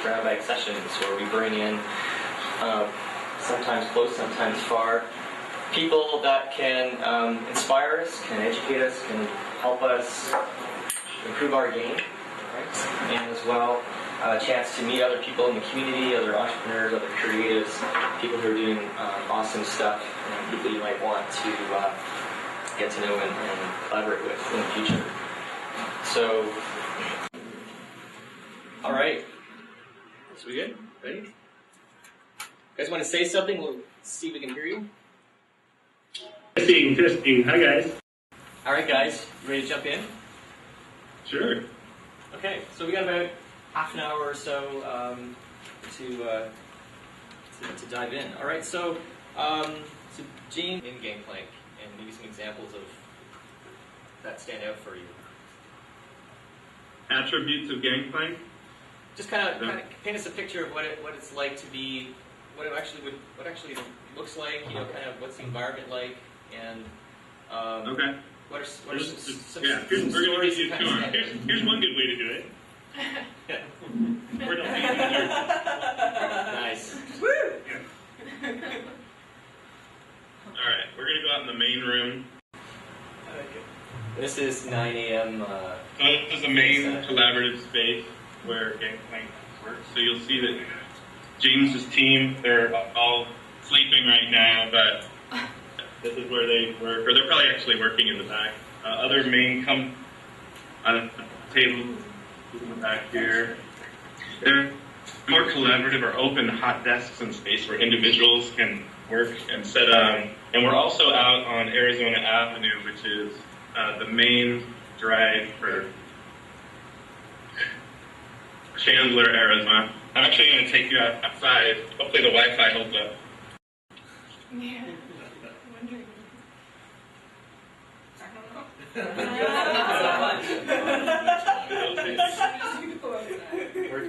BrownBag sessions where we bring in sometimes close, sometimes far, people that can inspire us, can educate us, can help us improve our game, right? And as well, a chance to meet other people in the community, other entrepreneurs, other creatives, people who are doing awesome stuff, and people you might want to get to know and collaborate with in the future. So, all right. So we good? Ready? You guys want to say something? We'll see if we can hear you. Testing. Hi, guys. All right, guys. Ready to jump in? Sure. Okay. So we got about half an hour or so to dive in. All right. So Gene in Gangplank, and maybe some examples of that stand out for you. Attributes of Gangplank. Just kind of paint us a picture of what it's like to be, what actually looks like. You know, kind of what's the environment like, and okay. What are some we're stories going to give you a tour. Kind of Here's one good way to do it. yeah. We're not Nice. Woo! Yeah. All right, we're going to go out in the main room. I like it. This is 9 a.m. So this is the main collaborative space where Gangplank works. So you'll see that James's team, they're all sleeping right now, but this is where they work, or they're probably actually working in the back. Other main come on a table in the back here. They're more collaborative or open hot desks and space where individuals can work and set up. And we're also out on Arizona Avenue, which is the main drive for Chandler, Arizona. I'm actually going to take you outside. Hopefully the Wi-Fi holds up. Yeah. Wondering.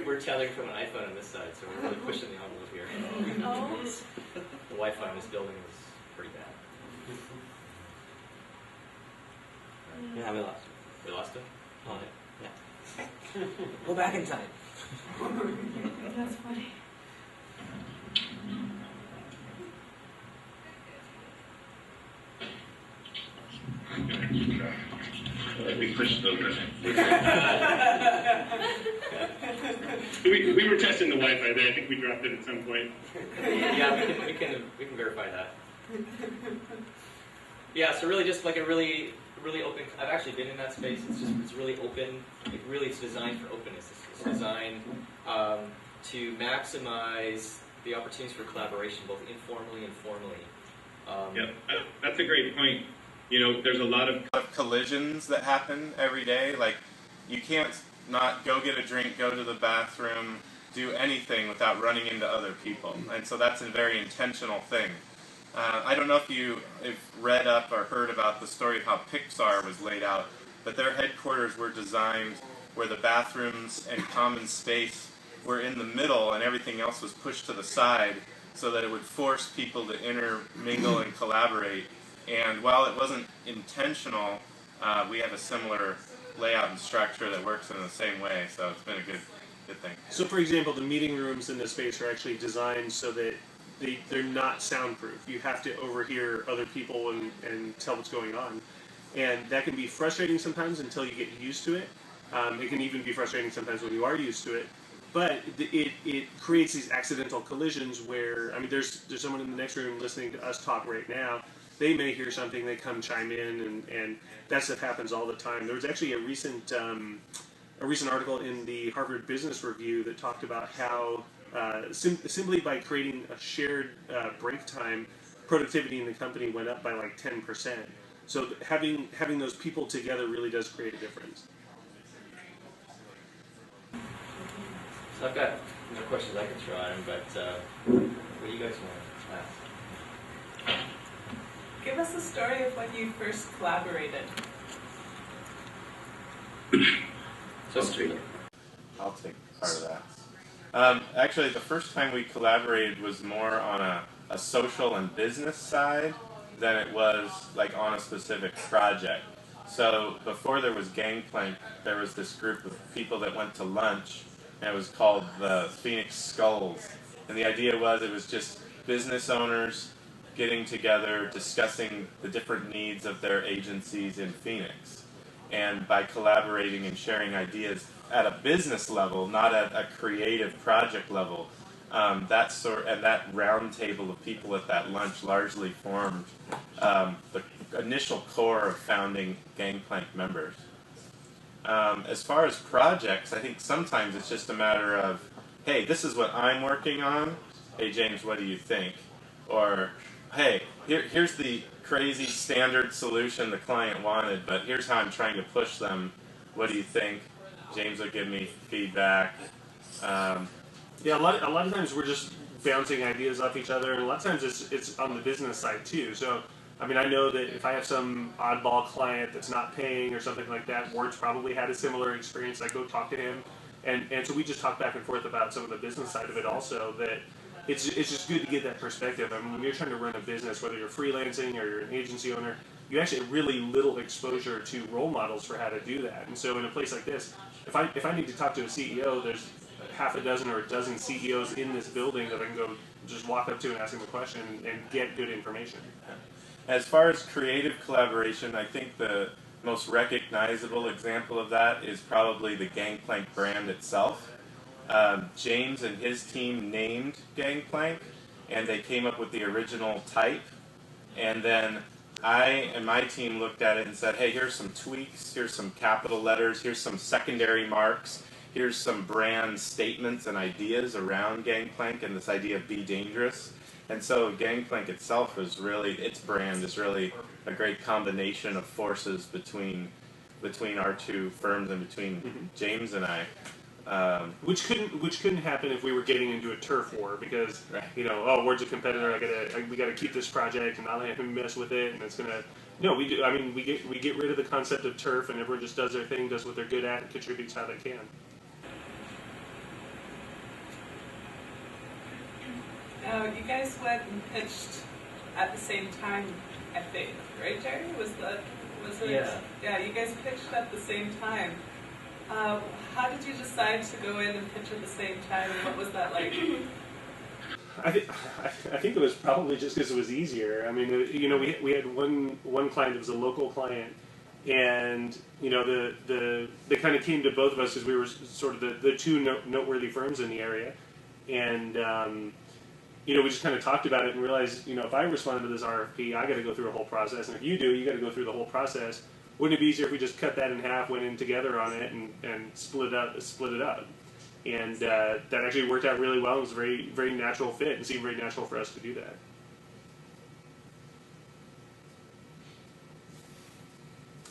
We're telling from an iPhone on this side, so we're really pushing the envelope here. Oh. The Wi-Fi in this building is pretty bad. Yeah, we lost We lost it? it. Yeah. Go back in time. That's funny. We pushed those. We were testing the Wi-Fi there. I think we dropped it at some point. Yeah, we can verify that. Yeah, so really just like a really open. I've actually been in that space. It's really open. It's designed for openness. It's designed to maximize the opportunities for collaboration, both informally and formally. Yep, that's a great point. You know, there's a lot of collisions that happen every day. Like, you can't not go get a drink, go to the bathroom, do anything without running into other people. And so that's a very intentional thing. I don't know if you've read up or heard about the story of how Pixar was laid out, but their headquarters were designed where the bathrooms and common space were in the middle and everything else was pushed to the side so that it would force people to intermingle and collaborate. And while it wasn't intentional, we have a similar layout and structure that works in the same way, so it's been a good thing. So for example, the meeting rooms in this space are actually designed so that they're not soundproof. You have to overhear other people and tell what's going on. And that can be frustrating sometimes until you get used to it. It can even be frustrating sometimes when you are used to it. But it creates these accidental collisions where, I mean, there's someone in the next room listening to us talk right now. They may hear something, they come chime in, and that stuff happens all the time. There was actually a recent article in the Harvard Business Review that talked about how simply by creating a shared break time, productivity in the company went up by like 10%. So having those people together really does create a difference. So I've got no questions I can throw at him, but what do you guys want to ask? Give us a story of when you first collaborated. So street. I'll take part of that. Actually, the first time we collaborated was more on a social and business side than it was like on a specific project. So before there was Gangplank, there was this group of people that went to lunch and it was called the Phoenix Skulls. And the idea was it was just business owners getting together, discussing the different needs of their agencies in Phoenix. And by collaborating and sharing ideas at a business level, not at a creative project level, that round table of people at that lunch largely formed the initial core of founding Gangplank members. As far as projects, I think sometimes it's just a matter of, hey, this is what I'm working on. Hey, James, what do you think? Or, hey, here's the crazy standard solution the client wanted, but here's how I'm trying to push them. What do you think? James will give me feedback. Yeah, a lot of times we're just bouncing ideas off each other, and a lot of times it's on the business side too. So, I mean, I know that if I have some oddball client that's not paying or something like that, Ward's probably had a similar experience. I go talk to him, and so we just talk back and forth about some of the business side of it also. That it's just good to get that perspective. I mean, when you're trying to run a business, whether you're freelancing or you're an agency owner, you actually have really little exposure to role models for how to do that. And so in a place like this, if I need to talk to a CEO, there's half a dozen or a dozen CEOs in this building that I can go just walk up to and ask them a question and get good information. As far as creative collaboration, I think the most recognizable example of that is probably the Gangplank brand itself. James and his team named Gangplank, and they came up with the original type, and then I and my team looked at it and said, hey, here's some tweaks, here's some capital letters, here's some secondary marks, here's some brand statements and ideas around Gangplank and this idea of be dangerous. And so Gangplank itself is really, its brand is really a great combination of forces between our two firms and between James and I. Which couldn't happen if we were getting into a turf war, because Ward's a competitor. We got to keep this project and not let him mess with it, and it's gonna. No, we do. I mean, we get rid of the concept of turf, and everyone just does their thing, does what they're good at, and contributes how they can. You guys went and pitched at the same time, I think, right, Jerry? Was it? Yeah, you guys pitched at the same time. How did you decide to go in and pitch at the same time, and what was that like? I think it was probably just because it was easier. I mean, we had one client that was a local client, and they kind of came to both of us because we were sort of the two noteworthy firms in the area, and we just kind of talked about it and realized, if I respond to this RFP, I got to go through a whole process, and if you do, you got to go through the whole process. Wouldn't it be easier if we just cut that in half, went in together on it, and split it up? And that actually worked out really well. It was a very, very natural fit, and seemed very natural for us to do that.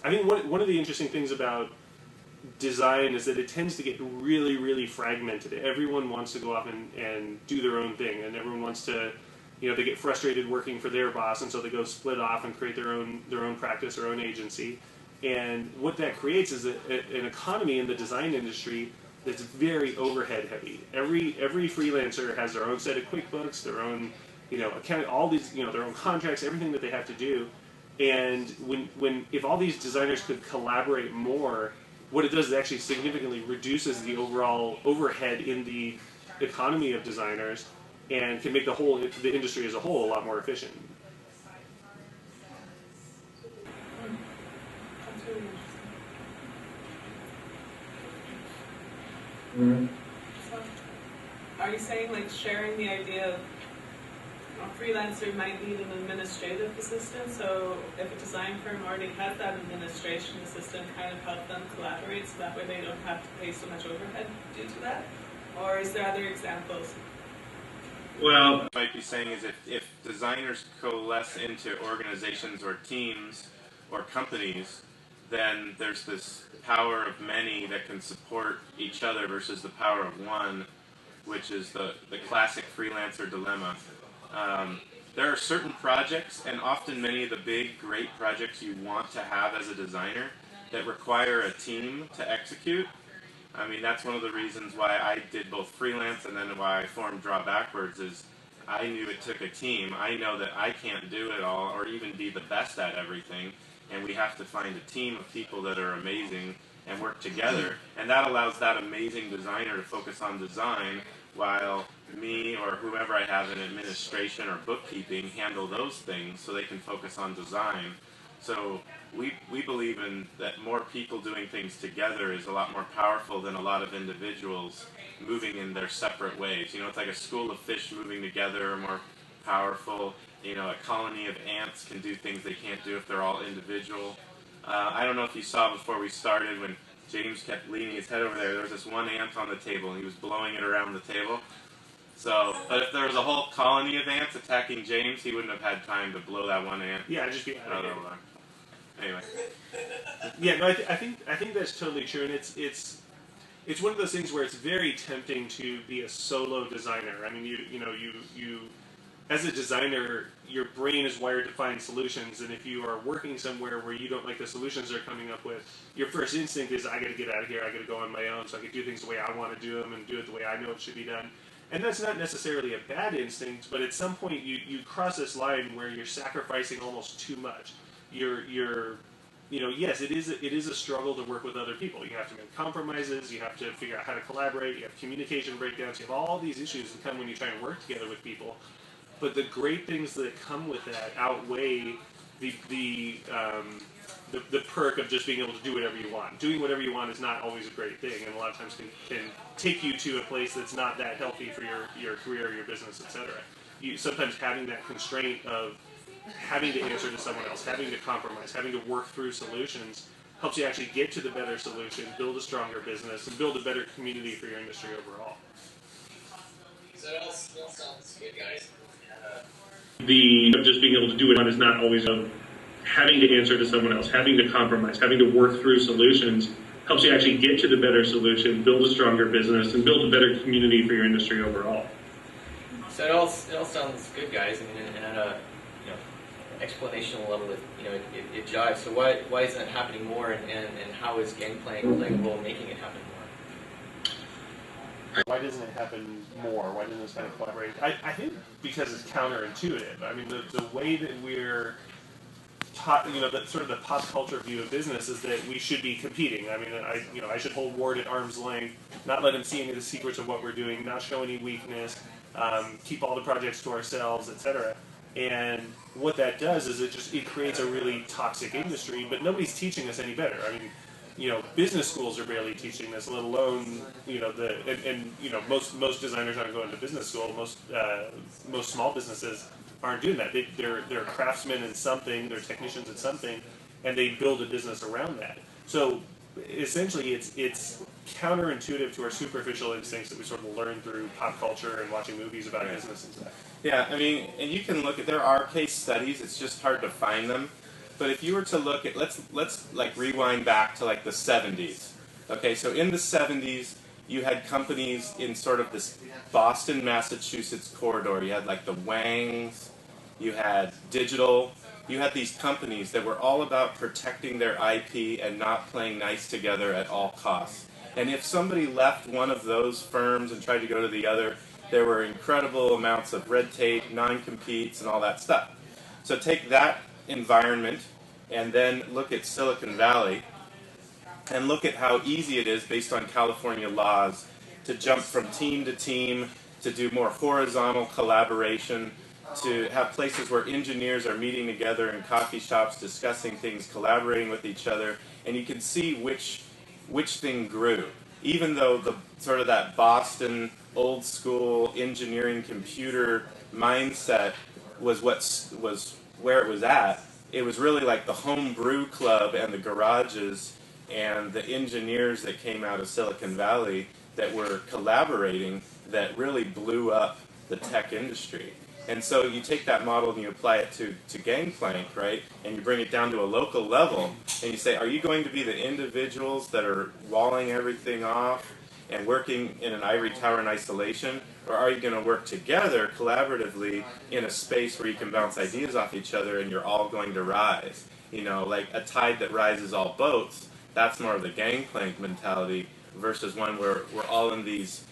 I think one of the interesting things about design is that it tends to get really, really fragmented. Everyone wants to go off and do their own thing, and everyone wants to, they get frustrated working for their boss, and so they go split off and create their own practice, their own agency. And what that creates is an economy in the design industry that's very overhead heavy. Every freelancer has their own set of QuickBooks, their own account, all these their own contracts, everything that they have to do. And if all these designers could collaborate more, what it does is actually significantly reduces the overall overhead in the economy of designers, and can make the industry as a whole a lot more efficient. That's really interesting. So, are you saying like sharing the idea of a freelancer might need an administrative assistant, so if a design firm already has that administration assistant, kind of help them collaborate so that way they don't have to pay so much overhead due to that? Or is there other examples? Well, what I might be saying is if designers coalesce into organizations or teams or companies, then there's this power of many that can support each other versus the power of one, which is the classic freelancer dilemma. There are certain projects, and often many of the big, great projects you want to have as a designer, that require a team to execute. I mean, that's one of the reasons why I did both freelance and then why I formed Draw Backwards is I knew it took a team. I know that I can't do it all or even be the best at everything, and we have to find a team of people that are amazing and work together. And that allows that amazing designer to focus on design while me or whoever I have in administration or bookkeeping handle those things so they can focus on design. So we believe in that more people doing things together is a lot more powerful than a lot of individuals moving in their separate ways. You know, it's like a school of fish moving together are more powerful. You know, a colony of ants can do things they can't do if they're all individual. I don't know if you saw before we started when James kept leaning his head over there was this one ant on the table and he was blowing it around the table. So, but if there was a whole colony of ants attacking James, he wouldn't have had time to blow that one ant. Yeah, just be out of here. Anyway. Yeah, no, I think that's totally true, and it's one of those things where it's very tempting to be a solo designer. I mean, you as a designer, your brain is wired to find solutions, and if you are working somewhere where you don't like the solutions they're coming up with, your first instinct is, I got to get out of here, I got to go on my own so I can do things the way I want to do them and do it the way I know it should be done. And that's not necessarily a bad instinct, but at some point you cross this line where you're sacrificing almost too much. Yes, it is a struggle to work with other people. You have to make compromises, you have to figure out how to collaborate, you have communication breakdowns, you have all these issues that come when you try and work together with people. But the great things that come with that outweigh the perk of just being able to do whatever you want. Doing whatever you want is not always a great thing, and a lot of times can take you to a place that's not that healthy for your career, your business, etc. Sometimes having that constraint of having to answer to someone else, having to compromise, having to work through solutions helps you actually get to the better solution, build a stronger business, and build a better community for your industry overall. So that all sounds good, guys. The of just being able to do it is not always of having to answer to someone else, having to compromise, having to work through solutions helps you actually get to the better solution, build a stronger business, and build a better community for your industry overall. So it all sounds good, guys. I mean, and at a explanational level, it jives. So why isn't it happening more, and how is Gangplank playing a role in making it happen more? Why doesn't it happen more? Why doesn't this kind of collaborate? I think because it's counterintuitive. I mean, the way that we're taught, that sort of the pop culture view of business is that we should be competing. I mean, I should hold Ward at arm's length, not let him see any of the secrets of what we're doing, not show any weakness, keep all the projects to ourselves, etc. And what that does is it creates a really toxic industry, but nobody's teaching us any better. I mean, business schools are barely teaching this, let alone, most designers aren't going to business school. Most small businesses aren't doing that. They're craftsmen in something, they're technicians at something, and they build a business around that. So essentially, it's counterintuitive to our superficial instincts that we sort of learn through pop culture and watching movies about business and stuff. Yeah, I mean, and you can look at, there are case studies, it's just hard to find them. But if you were to look at, let's like rewind back to like the 70s. Okay, so in the 70s, you had companies in sort of this Boston, Massachusetts corridor. You had like the Wangs, you had Digital, you had these companies that were all about protecting their IP and not playing nice together at all costs. And if somebody left one of those firms and tried to go to the other, there were incredible amounts of red tape, non-competes, and all that stuff. So take that environment and then look at Silicon Valley and look at how easy it is based on California laws to jump from team to team, to do more horizontal collaboration, to have places where engineers are meeting together in coffee shops, discussing things, collaborating with each other, and you can see which thing grew. Even though the sort of that Boston old school engineering computer mindset was where it was at, it was really like the home brew club and the garages and the engineers that came out of Silicon Valley that were collaborating that really blew up the tech industry. And so you take that model and you apply it to Gangplank, right? And you bring it down to a local level and you say, are you going to be the individuals that are walling everything off and working in an ivory tower in isolation? Or are you going to work together collaboratively in a space where you can bounce ideas off each other and you're all going to rise? Like a tide that rises all boats. That's more of the Gangplank mentality versus one where we're all in these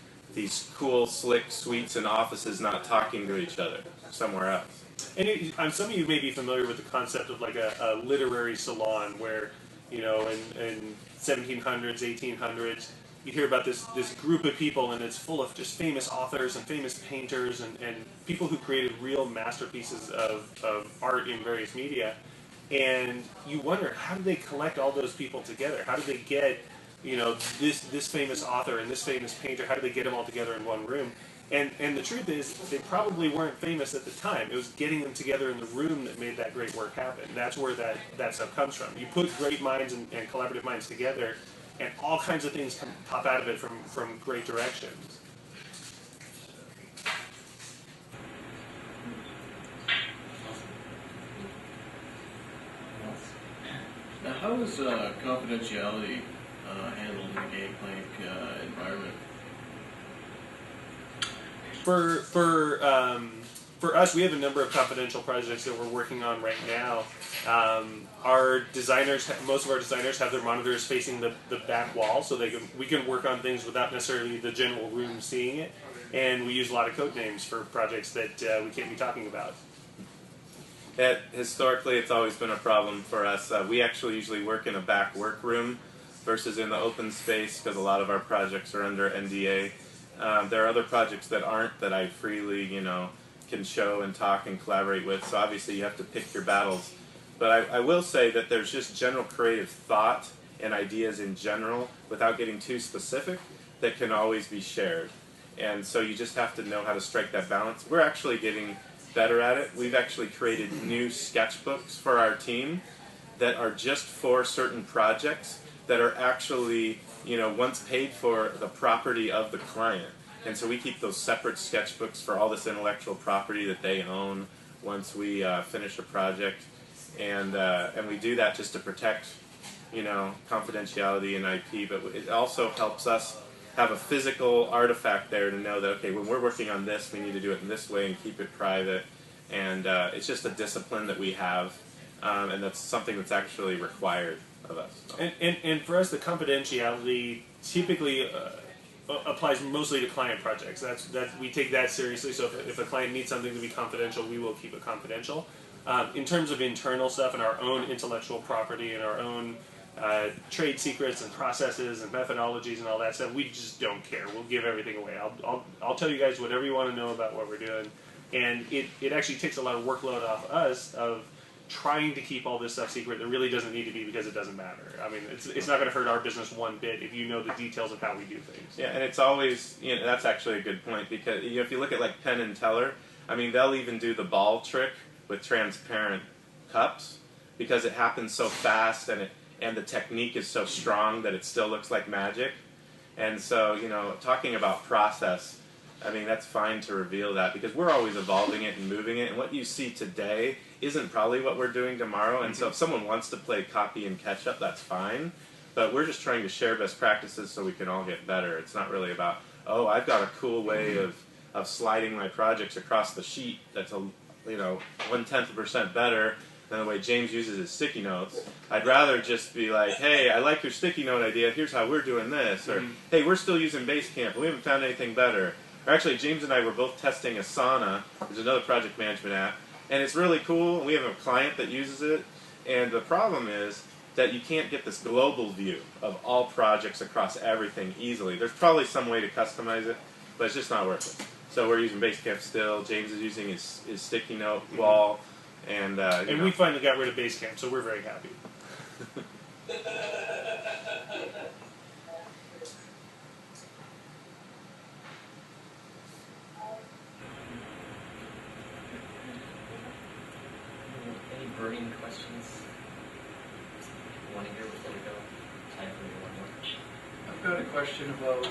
cool, slick suites and offices not talking to each other somewhere else. And some of you may be familiar with the concept of like a literary salon where you know, in 1700s, 1800s. You hear about this group of people, and it's full of just famous authors and famous painters and people who created real masterpieces of art in various media. And you wonder, how did they collect all those people together? How did they get, you know, this famous author and this famous painter? How did they get them all together in one room? And the truth is, they probably weren't famous at the time. It was getting them together in the room that made that great work happen. That's where that stuff comes from. You put great minds and collaborative minds together, and all kinds of things pop out of it from great directions. Now, how is confidentiality handled in the Gangplank environment? For us, we have a number of confidential projects that we're working on right now. Our designers, most of our designers, have their monitors facing the back wall, so we can work on things without necessarily the general room seeing it. And we use a lot of code names for projects that we can't be talking about. Historically, it's always been a problem for us. We actually usually work in a back workroom versus in the open space because a lot of our projects are under NDA. There are other projects that aren't, that I freely, you know, can show and talk and collaborate with. So obviously you have to pick your battles. But I will say that there's just general creative thought and ideas in general, without getting too specific, that can always be shared. And so you just have to know how to strike that balance. We're actually getting better at it. We've actually created new sketchbooks for our team that are just for certain projects that are actually, you know, once paid for, the property of the client. And so we keep those separate sketchbooks for all this intellectual property that they own once we finish a project. And we do that just to protect, you know, confidentiality and IP, but it also helps us have a physical artifact there to know that, okay, when we're working on this, we need to do it in this way and keep it private. And it's just a discipline that we have, and that's something that's actually required of us. So. And for us, the confidentiality typically applies mostly to client projects. That we take that seriously. So if a client needs something to be confidential, we will keep it confidential. In terms of internal stuff and our own intellectual property and our own trade secrets and processes and methodologies and all that stuff, we just don't care. We'll give everything away. I'll tell you guys whatever you want to know about what we're doing, and it actually takes a lot of workload off us of trying to keep all this stuff secret that really doesn't need to be, because it doesn't matter. I mean, it's not going to hurt our business one bit if you know the details of how we do things. Yeah, and it's always, you know, that's actually a good point, because, you know, if you look at like Penn and Teller, I mean, they'll even do the ball trick with transparent cups because it happens so fast, and the technique is so strong that it still looks like magic. And so, you know, talking about process, I mean, that's fine to reveal that, because we're always evolving it and moving it, and what you see today isn't probably what we're doing tomorrow. And so if someone wants to play copy and catch up, that's fine, but we're just trying to share best practices so we can all get better. It's not really about, oh, I've got a cool way of sliding my projects across the sheet that's 0.1% better than the way James uses his sticky notes. I'd rather just be like, hey, I like your sticky note idea, here's how we're doing this. Or, hey, we're still using Basecamp, we haven't found anything better. Or actually, James and I were both testing Asana, which is another project management app, and it's really cool, and we have a client that uses it, and the problem is that you can't get this global view of all projects across everything easily. There's probably some way to customize it, but it's just not worth it. So we're using Basecamp still. James is using his sticky note wall, and we finally got rid of Basecamp, so we're very happy. Any burning questions you want to hear before we go? Time for maybe one more. I've got a question about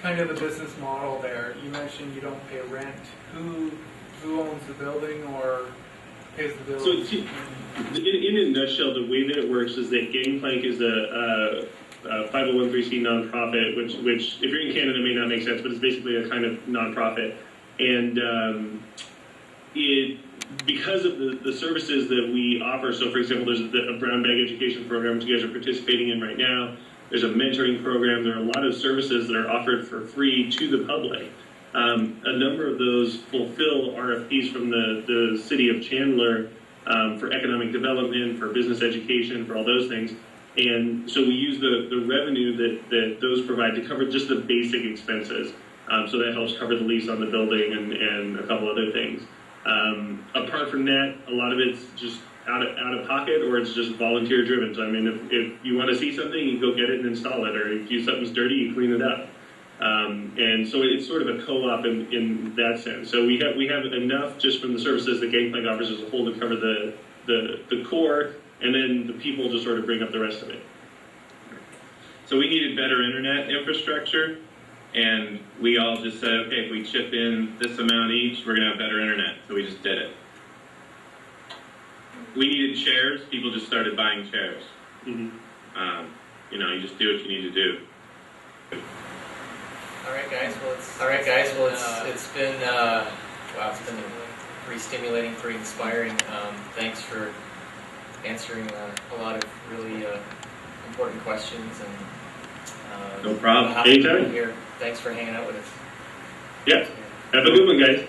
kind of the business model there. You mentioned you don't pay rent. Who owns the building or pays the bill? So, in a nutshell, the way that it works is that Gangplank is a 501(c) nonprofit, which if you're in Canada may not make sense, but it's basically a kind of nonprofit. And because of the services that we offer, so for example, there's a BrownBag education program which you guys are participating in right now. There's a mentoring program. There are a lot of services that are offered for free to the public. A number of those fulfill RFPs from the city of Chandler for economic development, for business education, for all those things. And so we use the revenue that those provide to cover just the basic expenses. So that helps cover the lease on the building and a couple other things. Apart from that, a lot of it's just out of pocket, or it's just volunteer driven. So I mean, if you want to see something, you go get it and install it, or if something's dirty, you clean it up. And so it's sort of a co-op in that sense. So we have enough just from the services that Gangplank offers as a whole to cover the core, and then the people just sort of bring up the rest of it. So we needed better internet infrastructure, and we all just said, okay, if we chip in this amount each, we're going to have better internet. So we just did it. We needed chairs. People just started buying chairs. Mm-hmm. You just do what you need to do. All right, guys. Well, it's been it's been pretty stimulating, pretty inspiring. Thanks for answering a lot of really important questions, and no problem. Anytime. Here. Thanks for hanging out with us. Yeah. Have a good one, guys.